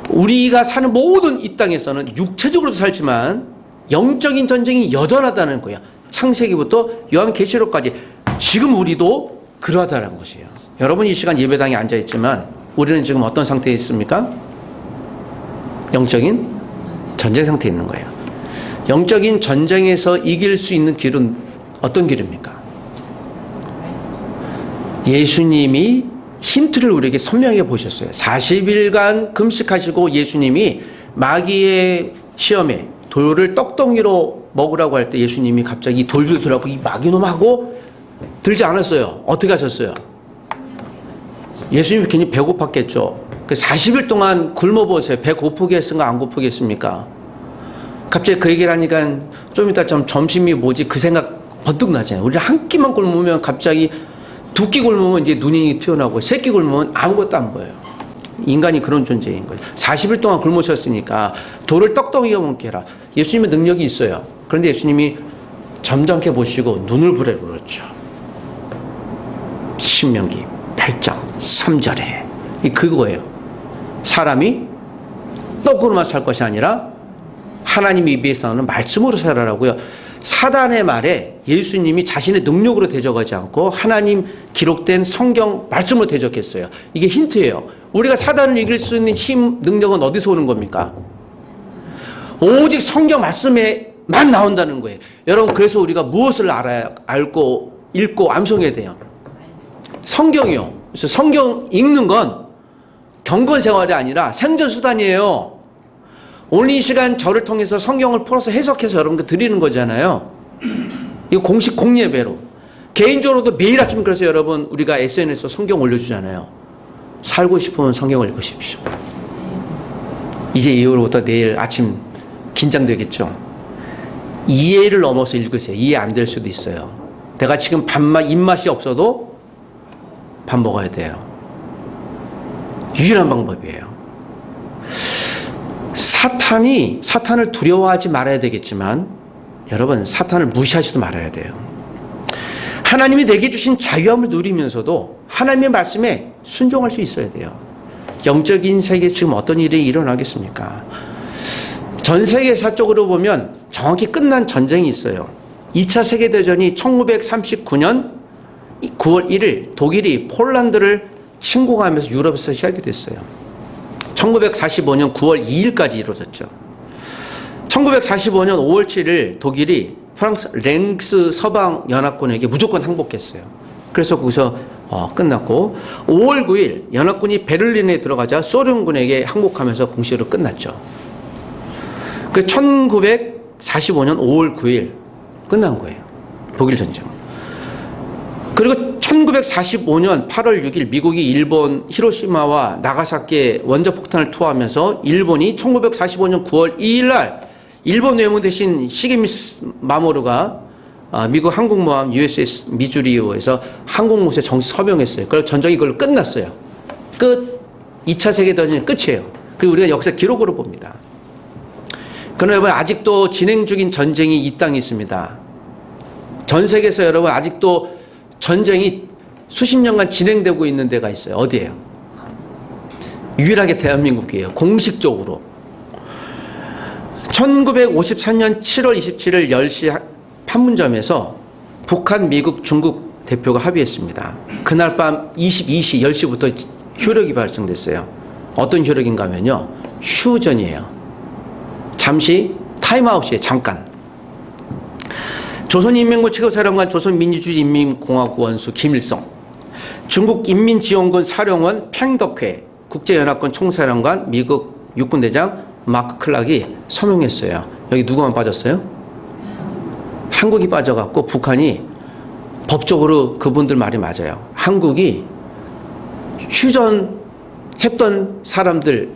Speaker 1: 우리가 사는 모든 이 땅에서는 육체적으로도 살지만 영적인 전쟁이 여전하다는 거예요. 창세기부터 요한계시록까지 지금 우리도 그러하다는 것이에요. 여러분 이 시간 예배당에 앉아있지만 우리는 지금 어떤 상태에 있습니까? 영적인 전쟁 상태에 있는 거예요. 영적인 전쟁에서 이길 수 있는 길은 어떤 길입니까? 예수님이 힌트를 우리에게 선명하게 보셨어요. 40일간 금식하시고 예수님이 마귀의 시험에 돌을 떡덩이로 먹으라고 할 때 예수님이 갑자기 돌도 들어가고 이 마귀놈하고 들지 않았어요. 어떻게 하셨어요? 예수님이 괜히 배고팠겠죠. 40일 동안 굶어보세요. 배 고프게 했습니까? 안 고프게 했습니까? 갑자기 그 얘기를 하니까 좀 이따 좀 점심이 뭐지? 그 생각 번뜩 나잖아요. 우리 한 끼만 굶으면 갑자기 두 끼 굶으면 이제 눈이 튀어나오고 세 끼 굶으면 아무것도 안 보여요. 인간이 그런 존재인 거예요. 40일 동안 굶으셨으니까 돌을 떡덩이가 먹게 해라. 예수님의 능력이 있어요. 그런데 예수님이 점잖게 보시고 눈을 부래 그렇죠. 신명기 8장 3절에 그거예요. 사람이 떡으로만 살 것이 아니라 하나님 입에서 나오는 말씀으로 살아라고요. 사단의 말에 예수님이 자신의 능력으로 대적하지 않고 하나님 기록된 성경 말씀으로 대적했어요. 이게 힌트예요. 우리가 사단을 이길 수 있는 힘, 능력은 어디서 오는 겁니까? 오직 성경 말씀에만 나온다는 거예요. 여러분, 그래서 우리가 무엇을 알고 읽고 암송해야 돼요? 성경이요. 그래서 성경 읽는 건 경건 생활이 아니라 생존 수단이에요. 오늘 이 시간 저를 통해서 성경을 풀어서 해석해서 여러분께 드리는 거잖아요. 이거 공식 공예배로. 개인적으로도 매일 아침 그래서 여러분 우리가 SNS에 성경 올려주잖아요. 살고 싶으면 성경을 읽으십시오. 이제 이후로부터 내일 아침 긴장되겠죠. 이해를 넘어서 읽으세요. 이해 안 될 수도 있어요. 내가 지금 입맛이 없어도 밥 먹어야 돼요. 유일한 방법이에요. 사탄을 두려워하지 말아야 되겠지만 여러분 사탄을 무시하지도 말아야 돼요. 하나님이 내게 주신 자유함을 누리면서도 하나님의 말씀에 순종할 수 있어야 돼요. 영적인 세계에 지금 어떤 일이 일어나겠습니까? 전 세계사적으로 보면 정확히 끝난 전쟁이 있어요. 2차 세계대전이 1939년 9월 1일 독일이 폴란드를 침공하면서 유럽에서 시작이 됐어요. 1945년 9월 2일까지 이루어졌죠. 1945년 5월 7일 독일이 프랑스 랭스 서방연합군에게 무조건 항복했어요. 그래서 거기서 끝났고 5월 9일 연합군이 베를린에 들어가자 소련군에게 항복하면서 공식으로 끝났죠. 그 1945년 5월 9일 끝난 거예요. 독일 전쟁. 그리고 1945년 8월 6일 미국이 일본 히로시마와 나가사키에 원자폭탄을 투하하면서 일본이 1945년 9월 2일 날 일본 외무 대신 시게미스 마모루가 미국 항공모함 USS 미주리호에서 항공모에 정식 서명했어요. 그래서 전쟁이 그걸로 끝났어요. 끝. 2차 세계대전이 끝이에요. 그리고 우리가 역사 기록으로 봅니다. 그러나 여러분 아직도 진행 중인 전쟁이 이 땅에 있습니다. 전 세계에서 여러분 아직도 전쟁이 수십 년간 진행되고 있는 데가 있어요. 어디예요? 유일하게 대한민국이에요. 공식적으로. 1953년 7월 27일 10시 판문점에서 북한, 미국, 중국 대표가 합의했습니다. 그날 밤 22시 10시부터 효력이 발생됐어요. 어떤 효력인가 하면요. 휴전이에요. 잠시 타임아웃이에요. 잠깐. 조선인민군 최고사령관 조선민주주의인민공화국 원수 김일성, 중국인민지원군 사령원 팽덕회, 국제연합군 총사령관 미국 육군대장 마크 클락이 서명했어요. 여기 누구만 빠졌어요? 한국이 빠져갖고 북한이 법적으로 그분들 말이 맞아요. 한국이 휴전했던 사람들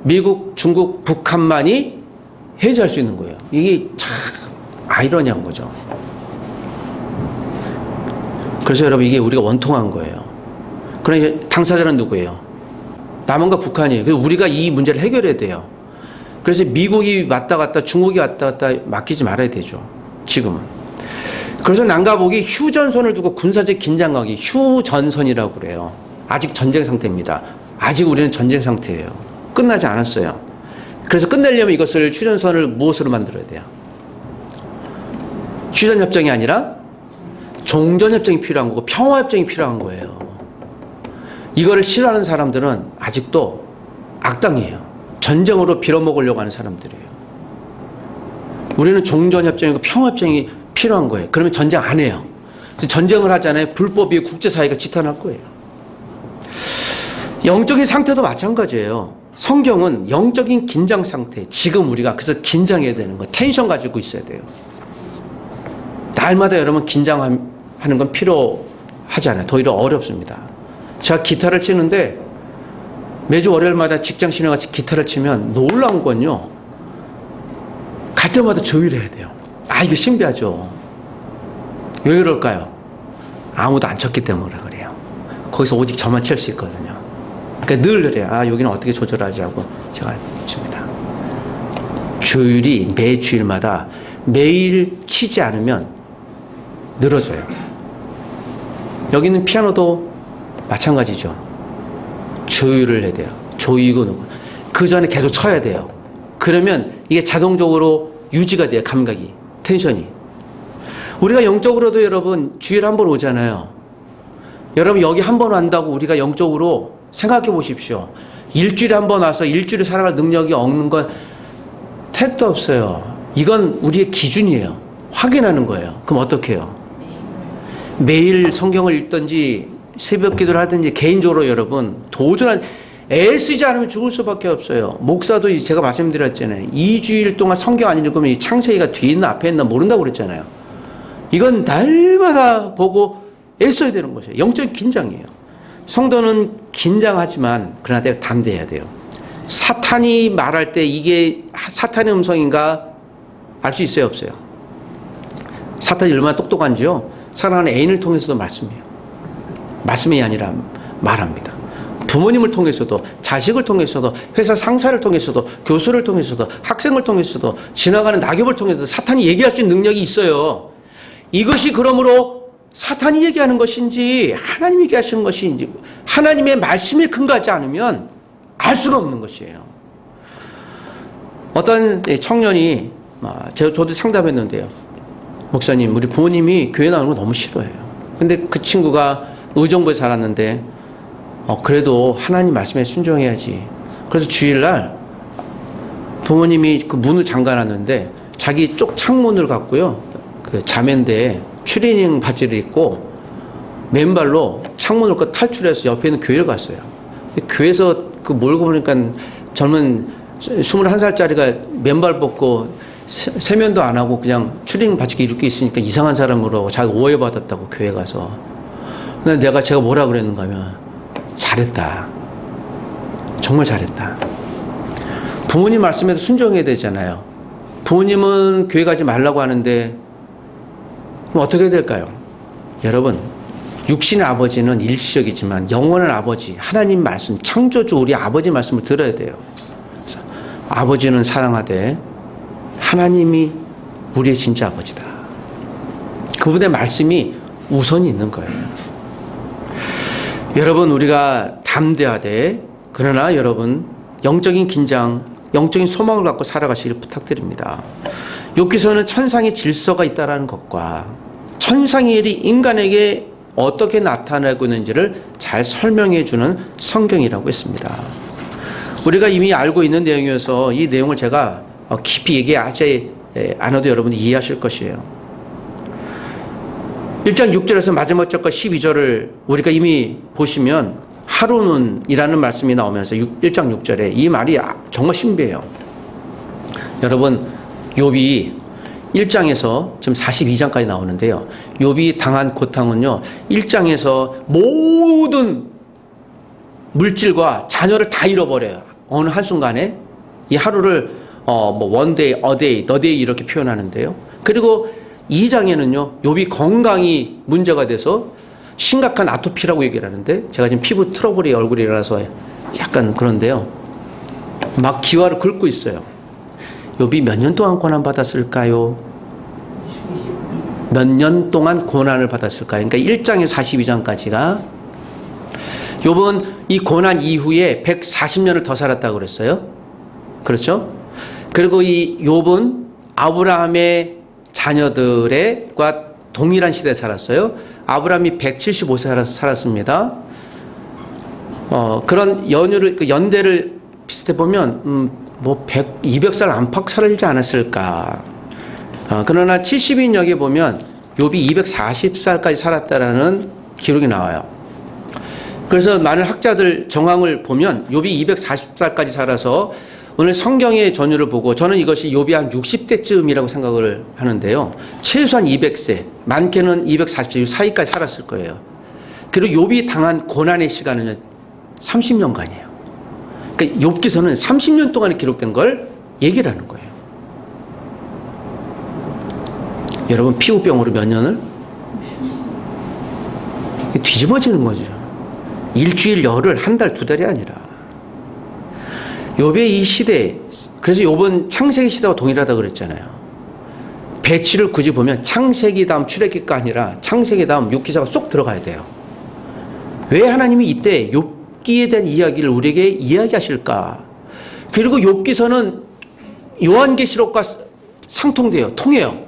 Speaker 1: 미국, 중국, 북한만이 해제할 수 있는 거예요. 이게 참 아이러니한 거죠. 그래서 여러분 이게 우리가 원통한 거예요. 그러니까 당사자는 누구예요? 남한과 북한이에요. 그래서 우리가 이 문제를 해결해야 돼요. 그래서 미국이 왔다 갔다 중국이 왔다 갔다 맡기지 말아야 되죠. 지금은. 그래서 남과북이 휴전선을 두고 군사적 긴장감이 휴전선이라고 그래요. 아직 전쟁 상태입니다. 아직 우리는 전쟁 상태예요. 끝나지 않았어요. 그래서 끝내려면 이것을 휴전선을 무엇으로 만들어야 돼요? 휴전협정이 아니라 종전협정이 필요한 거고 평화협정이 필요한 거예요. 이거를 싫어하는 사람들은 아직도 악당이에요. 전쟁으로 빌어먹으려고 하는 사람들이에요. 우리는 종전협정이고 평화협정이 필요한 거예요. 그러면 전쟁 안 해요. 전쟁을 하잖아요. 불법이 국제사회가 지탄할 거예요. 영적인 상태도 마찬가지예요. 성경은 영적인 긴장 상태, 지금 우리가 그래서 긴장해야 되는 거예요. 텐션 가지고 있어야 돼요. 날마다 여러분 긴장하는 건 필요하지 않아요. 더 어렵습니다. 제가 기타를 치는데 매주 월요일마다 직장 신랑 같이 기타를 치면 놀라운 건요. 갈 때마다 조율해야 돼요. 이거 신비하죠. 왜 그럴까요? 아무도 안 쳤기 때문에 그래요. 거기서 오직 저만 칠 수 있거든요. 그러니까 늘 그래요. 여기는 어떻게 조절하지 하고 제가 칩니다. 조율이 매 주일마다 매일 치지 않으면 늘어져요. 여기는 피아노도 마찬가지죠. 조율을 해야 돼요. 조이고 그 전에 계속 쳐야 돼요. 그러면 이게 자동적으로 유지가 돼요. 감각이, 텐션이. 우리가 영적으로도 여러분 주일에 한 번 오잖아요. 여러분 여기 한 번 왔다고 우리가 영적으로 생각해 보십시오. 일주일에 한 번 와서 일주일을 살아갈 능력이 없는 건 택도 없어요. 이건 우리의 기준이에요. 확인하는 거예요. 그럼 어떻게 해요? 매일 성경을 읽든지 새벽 기도를 하든지 개인적으로 여러분 도전한 애쓰지 않으면 죽을 수밖에 없어요. 목사도 제가 말씀드렸잖아요. 2주일 동안 성경 안 읽으면 이 창세기가 뒤에 있나 앞에 있나 모른다고 그랬잖아요. 이건 날마다 보고 애써야 되는 것이에요. 영적인 긴장이에요. 성도는 긴장하지만 그러나 내가 담대해야 돼요. 사탄이 말할 때 이게 사탄의 음성인가 알 수 있어요 없어요? 사탄이 얼마나 똑똑한지요. 사랑하는 애인을 통해서도 말씀해요. 말씀이 아니라 말합니다. 부모님을 통해서도 자식을 통해서도 회사 상사를 통해서도 교수를 통해서도 학생을 통해서도 지나가는 낙엽을 통해서도 사탄이 얘기할 수 있는 능력이 있어요. 이것이 그러므로 사탄이 얘기하는 것인지 하나님이 얘기하시는 것인지 하나님의 말씀을 근거하지 않으면 알 수가 없는 것이에요. 어떤 청년이 저도 상담했는데요. 목사님, 우리 부모님이 교회 나오는 거 너무 싫어해요. 근데 그 친구가 의정부에 살았는데 그래도 하나님 말씀에 순종해야지. 그래서 주일날 부모님이 그 문을 잠가놨는데 자기 쪽 창문을 갖고요. 그 자매인데 추리닝 바지를 입고 맨발로 창문을 걷고 탈출해서 옆에 있는 교회를 갔어요. 교회에서 그 몰고 보니까 젊은 21살짜리가 맨발 벗고 세면도 안 하고 그냥 추리닝 바지 이렇게 있으니까 이상한 사람으로 자기 오해받았다고 교회 가서. 근데 제가 뭐라 그랬는가 하면 잘했다. 정말 잘했다. 부모님 말씀에도 순종해야 되잖아요. 부모님은 교회 가지 말라고 하는데 그럼 어떻게 될까요? 여러분, 육신의 아버지는 일시적이지만 영원한 아버지, 하나님 말씀, 창조주 우리 아버지 말씀을 들어야 돼요. 그래서 아버지는 사랑하되 하나님이 우리의 진짜 아버지다. 그분의 말씀이 우선이 있는 거예요. 여러분, 우리가 담대하되 그러나 여러분 영적인 긴장, 영적인 소망을 갖고 살아가시길 부탁드립니다. 욥기서는 천상의 질서가 있다는 것과 천상의 일이 인간에게 어떻게 나타나고 있는지를 잘 설명해 주는 성경이라고 했습니다. 우리가 이미 알고 있는 내용이어서 이 내용을 제가 깊이 얘기하지 않아도 여러분이 이해하실 것이에요. 1장 6절에서 마지막 절과 12절을 우리가 이미 보시면 하루는 이라는 말씀이 나오면서 1장 6절에 이 말이 정말 신비해요. 여러분, 욥이 1장에서 지금 42장까지 나오는데요. 욥이 당한 고통은요, 1장에서 모든 물질과 자녀를 다 잃어버려요. 어느 한순간에 이 하루를 원데이, 어데이, 너데이 이렇게 표현하는데요. 그리고 2장에는요, 욥이 건강이 문제가 돼서 심각한 아토피라고 얘기를 하는데, 제가 지금 피부 트러블이 얼굴에 일어나서 약간 그런데요. 막 기와를 긁고 있어요. 욥이 몇 년 동안 고난 받았을까요? 몇 년 동안 고난을 받았을까요? 그러니까 1장에서 42장까지가 욥은 이 고난 이후에 140년을 더 살았다고 그랬어요. 그렇죠? 그리고 이 욥은 아브라함의 자녀들과 동일한 시대에 살았어요. 아브라함이 175세 살았습니다. 그런 연대를 비슷해 보면 200살 안팎 살지 않았을까. 그러나 70인역에 보면 욥이 240살까지 살았다라는 기록이 나와요. 그래서 많은 학자들 정황을 보면 욥이 240살까지 살아서 오늘 성경의 전율을 보고 저는 이것이 욥이 한 60대쯤이라고 생각을 하는데요. 최소한 200세, 많게는 240세 사이까지 살았을 거예요. 그리고 욥이 당한 고난의 시간은 30년간이에요. 그러니까 욥기서는 30년 동안에 기록된 걸 얘기를 하는 거예요. 여러분, 피부병으로 몇 년을? 뒤집어지는 거죠. 일주일, 열흘, 한 달, 두 달이 아니라. 욥의 이 시대, 그래서 욥은 창세기 시대와 동일하다고 그랬잖아요. 배치를 굳이 보면 창세기 다음 출애굽기가 아니라 창세기 다음 욥기서가 쏙 들어가야 돼요. 왜 하나님이 이때 욥기에 대한 이야기를 우리에게 이야기하실까? 그리고 욥기서는 요한계시록과 상통돼요. 통해요.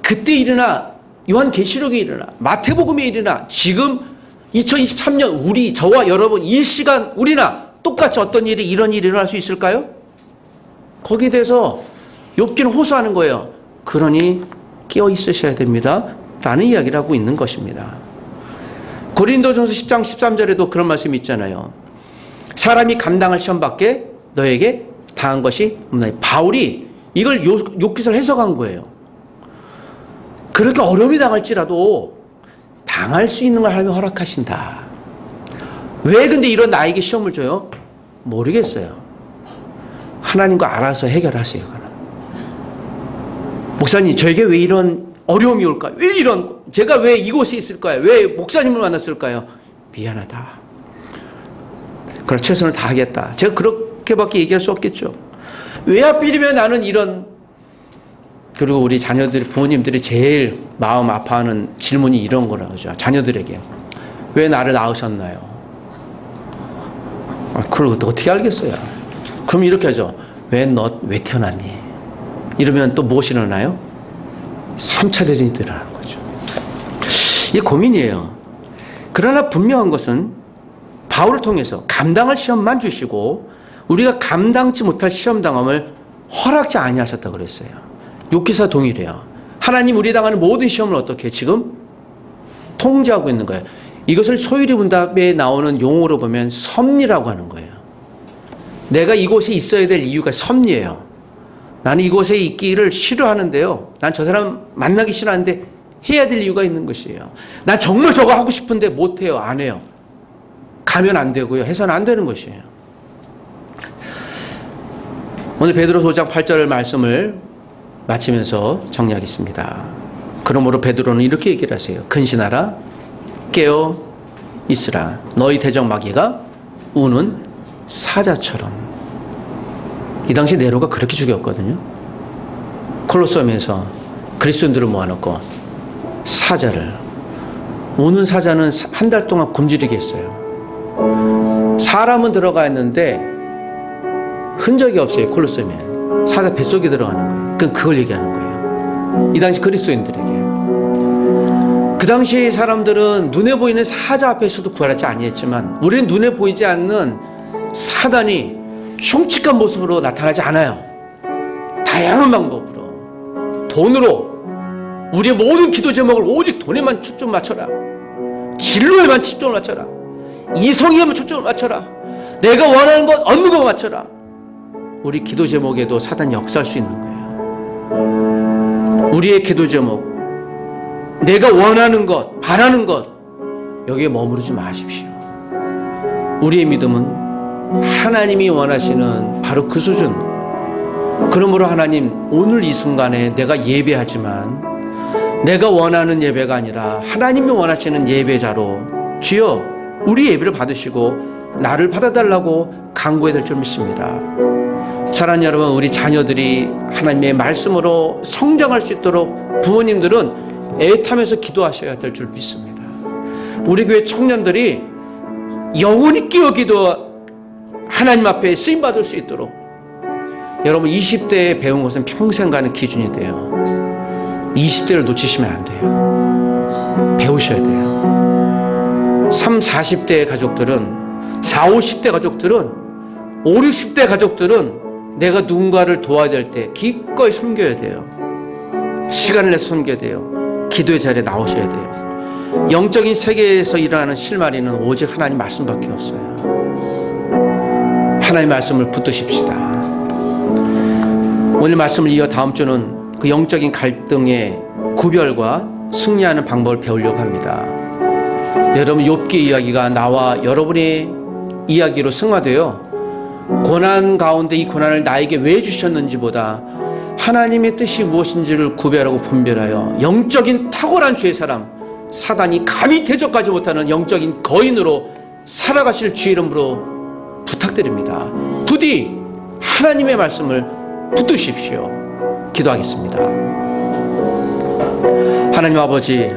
Speaker 1: 그때 일어나 요한계시록에 일어나 마태복음에 일어나 지금 2023년 저와 여러분 이 시간 우리나 똑같이 어떤 일이 이런 일이 일어날 수 있을까요? 거기에 대해서 욥기는 호소하는 거예요. 그러니 깨어 있으셔야 됩니다. 라는 이야기를 하고 있는 것입니다. 고린도전서 10장 13절에도 그런 말씀이 있잖아요. 사람이 감당할 시험밖에 너에게 당한 것이 없나요? 바울이 이걸 욥기서를 해석한 거예요. 그렇게 어려움이 당할지라도 당할 수 있는 걸 하나님이 허락하신다. 왜 근데 이런 나에게 시험을 줘요? 모르겠어요. 하나님과 알아서 해결하세요. 목사님, 저에게 왜 이런 어려움이 올까요? 제가 왜 이곳에 있을까요? 왜 목사님을 만났을까요? 미안하다. 그럼 최선을 다하겠다. 제가 그렇게밖에 얘기할 수 없겠죠. 왜 하필이면 나는 이런. 그리고 우리 자녀들, 부모님들이 제일 마음 아파하는 질문이 이런 거라고 하죠. 자녀들에게. 왜 나를 낳으셨나요? 그걸 어떻게 알겠어요? 그럼 이렇게 하죠. 왜 태어났니? 이러면 또 무엇이 일어나요? 3차 대전이 일어나는 거죠. 이게 고민이에요. 그러나 분명한 것은 바울을 통해서 감당할 시험만 주시고 우리가 감당치 못할 시험당함을 허락지 아니하셨다고 그랬어요. 욥기서 동일해요. 하나님 우리 당하는 모든 시험을 어떻게 지금 통제하고 있는 거예요. 이것을 소유리 문답에 나오는 용어로 보면 섭리라고 하는 거예요. 내가 이곳에 있어야 될 이유가 섭리예요. 나는 이곳에 있기를 싫어하는데요. 난 저 사람 만나기 싫어하는데 해야 될 이유가 있는 것이에요. 난 정말 저거 하고 싶은데 못해요. 안 해요. 가면 안 되고요. 해서는 안 되는 것이에요. 오늘 베드로서 5장 8절 말씀을 마치면서 정리하겠습니다. 그러므로 베드로는 이렇게 얘기를 하세요. 근신하라, 깨어 있으라. 너희 대적 마귀가 우는 사자처럼. 이 당시 네로가 그렇게 죽였거든요. 콜로세움에서 그리스도인들을 모아놓고 사자를, 우는 사자는 한 달 동안 굶주리게 했어요. 사람은 들어가 있는데 흔적이 없어요. 콜로세움에 사자 뱃속에 들어가는 거예요. 그걸 얘기하는 거예요. 이 당시 그리스도인들에게. 그 당시의 사람들은 눈에 보이는 사자 앞에서도 구하지 아니했지만 우리는 눈에 보이지 않는 사단이 흉측한 모습으로 나타나지 않아요. 다양한 방법으로, 돈으로, 우리의 모든 기도 제목을 오직 돈에만 초점 맞춰라, 진로에만 초점을 맞춰라, 이성에만 초점을 맞춰라, 내가 원하는 것 얻는 거 맞춰라. 우리 기도 제목에도 사단이 역사할 수 있는 거예요. 우리의 기도 제목, 내가 원하는 것, 바라는 것, 여기에 머무르지 마십시오. 우리의 믿음은 하나님이 원하시는 바로 그 수준. 그러므로 하나님, 오늘 이 순간에 내가 예배하지만 내가 원하는 예배가 아니라 하나님이 원하시는 예배자로 주여 우리 예배를 받으시고 나를 받아달라고 간구해야 될 줄 믿습니다. 사랑하는 여러분, 우리 자녀들이 하나님의 말씀으로 성장할 수 있도록 부모님들은 애타면서 기도하셔야 될 줄 믿습니다. 우리 교회 청년들이 영혼이 끼어 기도 하나님 앞에 쓰임받을 수 있도록, 여러분 20대에 배운 것은 평생 가는 기준이 돼요. 20대를 놓치시면 안 돼요. 배우셔야 돼요. 3, 40대의 가족들은, 4, 50대 가족들은, 5, 60대 가족들은 내가 누군가를 도와야 될 때 기꺼이 섬겨야 돼요. 시간을 내서 섬겨야 돼요. 기도의 자리에 나오셔야 돼요. 영적인 세계에서 일어나는 실마리는 오직 하나님 말씀밖에 없어요. 하나님 말씀을 붙드십시다. 오늘 말씀을 이어 다음 주는 그 영적인 갈등의 구별과 승리하는 방법을 배우려고 합니다. 여러분, 욥기 이야기가 나와 여러분의 이야기로 승화되어 고난 가운데 이 고난을 나에게 왜 주셨는지보다 하나님의 뜻이 무엇인지를 구별하고 분별하여 영적인 탁월한 죄의 사람, 사단이 감히 대적하지 못하는 영적인 거인으로 살아가실 주의 이름으로 부탁드립니다. 부디 하나님의 말씀을 붙드십시오. 기도하겠습니다. 하나님 아버지,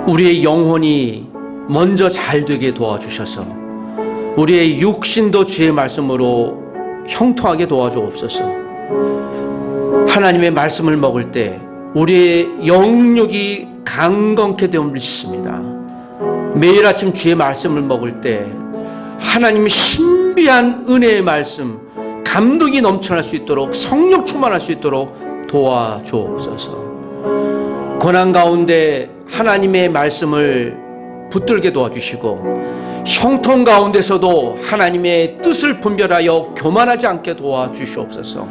Speaker 1: 우리의 영혼이 먼저 잘 되게 도와주셔서 우리의 육신도 주의 말씀으로 형통하게 도와주옵소서. 하나님의 말씀을 먹을 때 우리의 영육이 강건케 됨을 믿습니다. 매일 아침 주의 말씀을 먹을 때 하나님의 신비한 은혜의 말씀, 감동이 넘쳐날 수 있도록, 성령 충만할 수 있도록 도와주옵소서. 고난 가운데 하나님의 말씀을 붙들게 도와주시고 형통 가운데서도 하나님의 뜻을 분별하여 교만하지 않게 도와주시옵소서.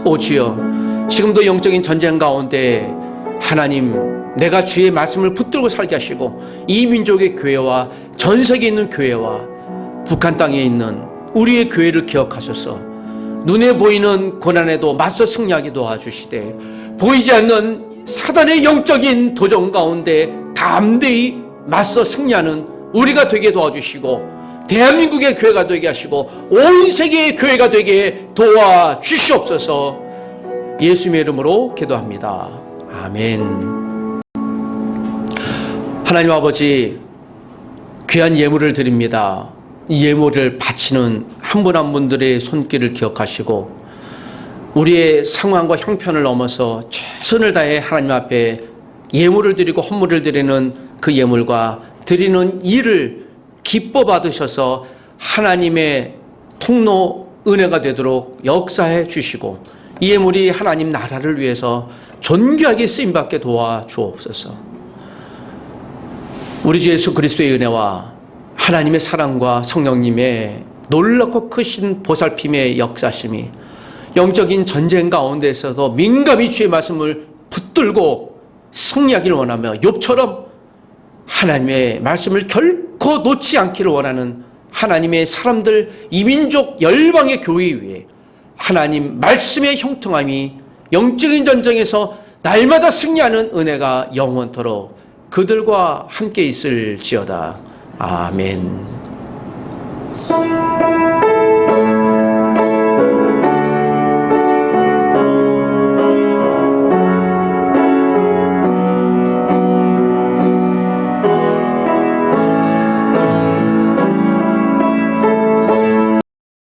Speaker 1: 오 주여, 지금도 영적인 전쟁 가운데 하나님, 내가 주의 말씀을 붙들고 살게 하시고 이 민족의 교회와 전 세계에 있는 교회와 북한 땅에 있는 우리의 교회를 기억하셔서 눈에 보이는 고난에도 맞서 승리하게 도와주시되 보이지 않는 사단의 영적인 도전 가운데 담대히 맞서 승리하는 우리가 되게 도와주시고 대한민국의 교회가 되게 하시고 온 세계의 교회가 되게 도와주시옵소서. 예수님의 이름으로 기도합니다. 아멘. 하나님 아버지, 귀한 예물을 드립니다. 이 예물을 바치는 한 분 한 분들의 손길을 기억하시고 우리의 상황과 형편을 넘어서 최선을 다해 하나님 앞에 예물을 드리고 헌물을 드리는 그 예물과 드리는 일을 기뻐 받으셔서 하나님의 통로 은혜가 되도록 역사해 주시고 이 예물이 하나님 나라를 위해서 존귀하게 쓰임받게 도와주옵소서. 우리 주 예수 그리스도의 은혜와 하나님의 사랑과 성령님의 놀랍고 크신 보살핌의 역사심이 영적인 전쟁 가운데서도 민감히 주의 말씀을 붙들고 승리하기를 원하며 욥처럼 하나님의 말씀을 결코 놓지 않기를 원하는 하나님의 사람들, 이민족 열방의 교회 위에 하나님 말씀의 형통함이 영적인 전쟁에서 날마다 승리하는 은혜가 영원토록 그들과 함께 있을지어다. 아멘.